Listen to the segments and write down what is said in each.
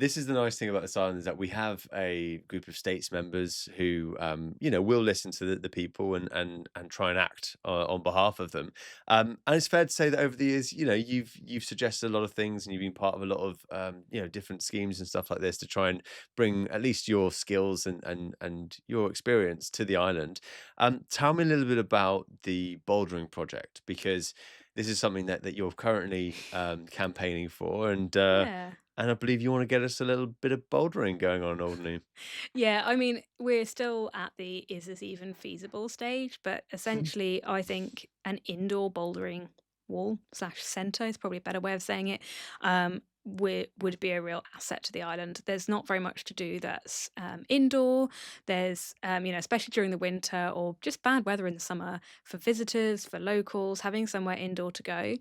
this is the nice thing about this island is that we have a group of states members who, you know, will listen to the people and try and act on behalf of them. And it's fair to say that over the years, you know, you've suggested a lot of things and you've been part of a lot of, you know, different schemes and stuff like this to try and bring at least your skills and your experience to the island. Tell me a little bit about the bouldering project because this is something that you're currently campaigning for, Yeah. and I believe you want to get us a little bit of bouldering going on, Alderney. Yeah, I mean, we're still at the is this even feasible stage, but essentially, I think an indoor bouldering wall slash center is probably a better way of saying it. Would be a real asset to the island. There's not very much to do that's indoor. There's, you know, especially during the winter or just bad weather in the summer for visitors, for locals, having somewhere indoor to go.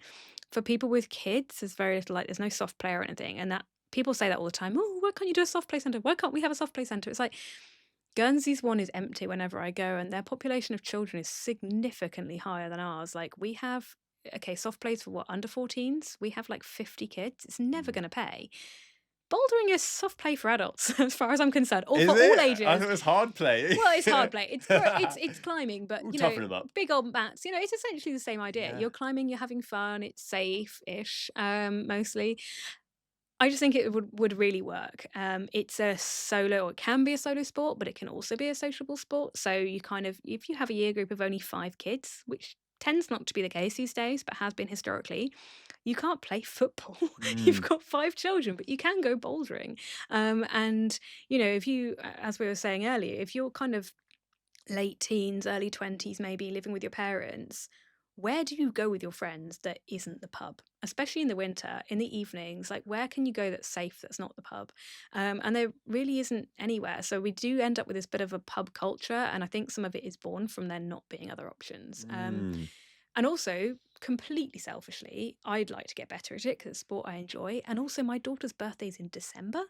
For people with kids, there's very little, like, there's no soft play or anything. And that people say that all the time. Oh, why can't you do a soft play centre? Why can't we have a soft play centre? It's like Guernsey's one is empty whenever I go, and their population of children is significantly higher than ours. Like we have, okay, soft plays for what, under 14s? We have like 50 kids. It's never Mm. going to pay. Bouldering is soft play for adults, as far as I'm concerned, or for Is all it? I thought ages. it was hard play. Well, it's hard play. It's climbing, but We'll you toughen know, them up. big old mats. You know, it's essentially the same idea. Yeah. You're climbing, you're having fun. It's safe-ish, mostly. I just think it would really work. It's a solo, or it can be a solo sport, but it can also be a sociable sport. So you kind of, if you have a year group of only 5 kids, which tends not to be the case these days, but has been historically, you can't play football. You've Mm. got 5 children, but you can go bouldering. And you know, if you, as we were saying earlier, if you're kind of late teens, early 20s, maybe living with your parents, where do you go with your friends that isn't the pub? Especially in the winter, in the evenings, like where can you go that's safe that's not the pub? And there really isn't anywhere. So we do end up with this bit of a pub culture. And I think some of it is born from there not being other options. Mm. And also, completely selfishly, I'd like to get better at it because it's a sport I enjoy. And also, my daughter's birthday's in December.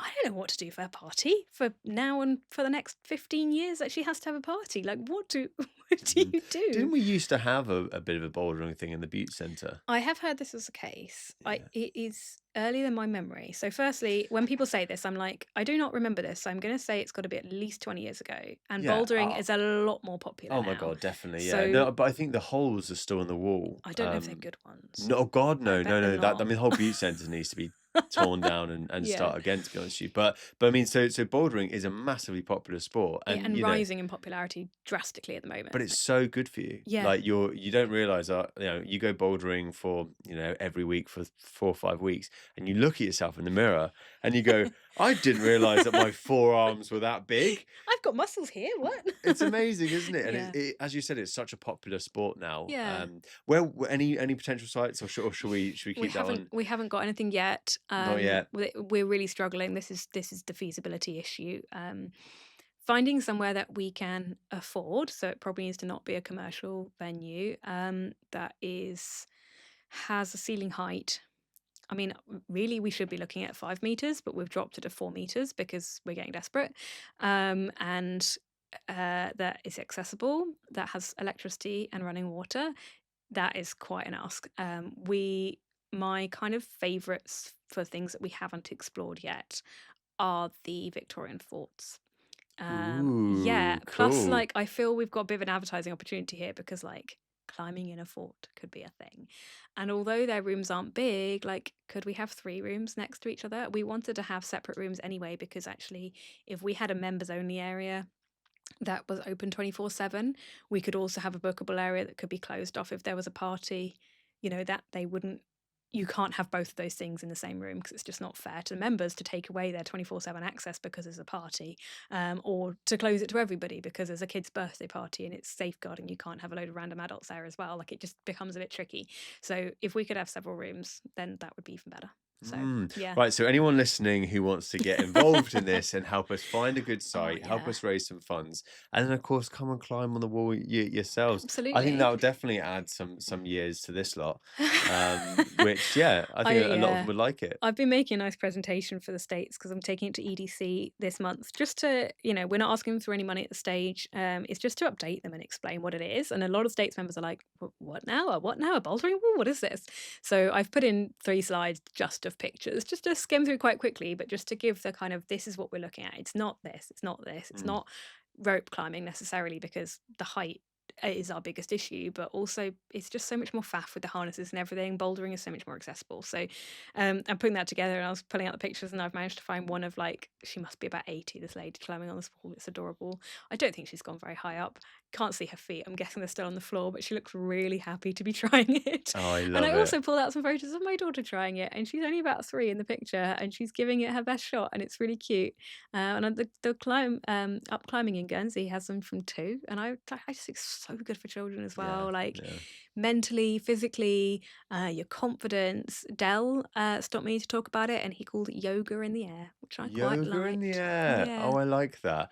I don't know what to do for her party for now and for the next 15 years that she has to have a party. Like, what do Mm. you do? Didn't we used to have a bit of a bouldering thing in the Butte Centre? I have heard this was the case. Yeah. It is earlier than my memory. So, firstly, when people say this, I'm like, I do not remember this. So I'm going to say it's got to be at least 20 years ago. And Yeah. bouldering is a lot more popular Oh my now. God, definitely. Yeah. So No, but I think the holes are still on the wall. I don't know if they're good ones. No, God, I no, bet no, they're no. That I not. mean, the whole beauty centre needs to be torn down and Yeah. start again. To be honest with you, but I mean, so bouldering is a massively popular sport, Yeah. and And you know, rising in popularity drastically at the but moment. it's so good for you. Yeah. Like you don't realize that you know you go bouldering for you know every week for 4 or 5 weeks, and you look at yourself in the mirror and you go, I didn't realize that my forearms were that big. I've got muscles here. What? It's amazing, isn't it? And Yeah. as you said, it's such a popular sport now. Yeah. Any potential sites, or should we We keep that haven't one? we haven't got anything yet. Not yet. We're really struggling. This is the feasibility issue. Finding somewhere that we can afford, so it probably needs to not be a commercial venue, that is has a ceiling height. I mean, really, we should be looking at 5 meters, but we've dropped it to 4 meters because we're getting desperate. And that is accessible, that has electricity and running water. That is quite an ask. My kind of favorites for things that we haven't explored yet are the Victorian forts. Yeah, Ooh, plus, cool. like, I feel we've got a bit of an advertising opportunity here because, like, climbing in a fort could be a thing. And although their rooms aren't big, like, could we have 3 rooms next to each other? We wanted to have separate rooms anyway, because actually, if we had a members only area that was open 24/7, we could also have a bookable area that could be closed off if there was a party, you know, that they wouldn't you can't have both of those things in the same room because it's just not fair to the members to take away their 24/7 access because there's a party, or to close it to everybody because there's a kid's birthday party and it's safeguarding you can't have a load of random adults there as well. Like it just becomes a bit tricky. So if we could have several rooms, then that would be even better. So yeah. Right, so anyone listening who wants to get involved in this and help us find a good Oh site, help yeah. us raise some funds, and then of course come and climb on the wall yourselves. I think that Absolutely. would definitely add some years to this lot. Which yeah, I I think a lot of them yeah. would like it. I've been making a nice presentation for the States because I'm taking it to EDC this month just to, you know, we're not asking them for any money at the stage. It's just to update them and explain what it is. And a lot of States members are like, What now? A what now? A bouldering wall? What is this?" So I've put in 3 slides just of pictures just to skim through quite quickly, but just to give the kind of this is what we're looking at. It's not this, it's not this, it's Mm. not rope climbing necessarily because the height is our biggest issue, but also it's just so much more faff with the harnesses and everything. Bouldering is so much more accessible. So I'm putting that together and I was pulling out the pictures and I've managed to find one of like, she must be about 80, this lady climbing on this wall. It's adorable. I don't think she's gone very high up. Can't see her feet. I'm guessing they're still on the floor, but she looks really happy to be trying it. Oh, I And I love it. also pulled out some photos of my daughter trying it, and she's only about 3 in the picture, and she's giving it her best shot, and it's really cute. And the climb up climbing in Guernsey has them from 2, and I just think it's so good for children as Yeah, well, like yeah. mentally, physically, your confidence. Dell stopped me to talk about it, and he called it yoga in the air, which I quite Yoga in the liked. air. Yeah. Oh, I like that.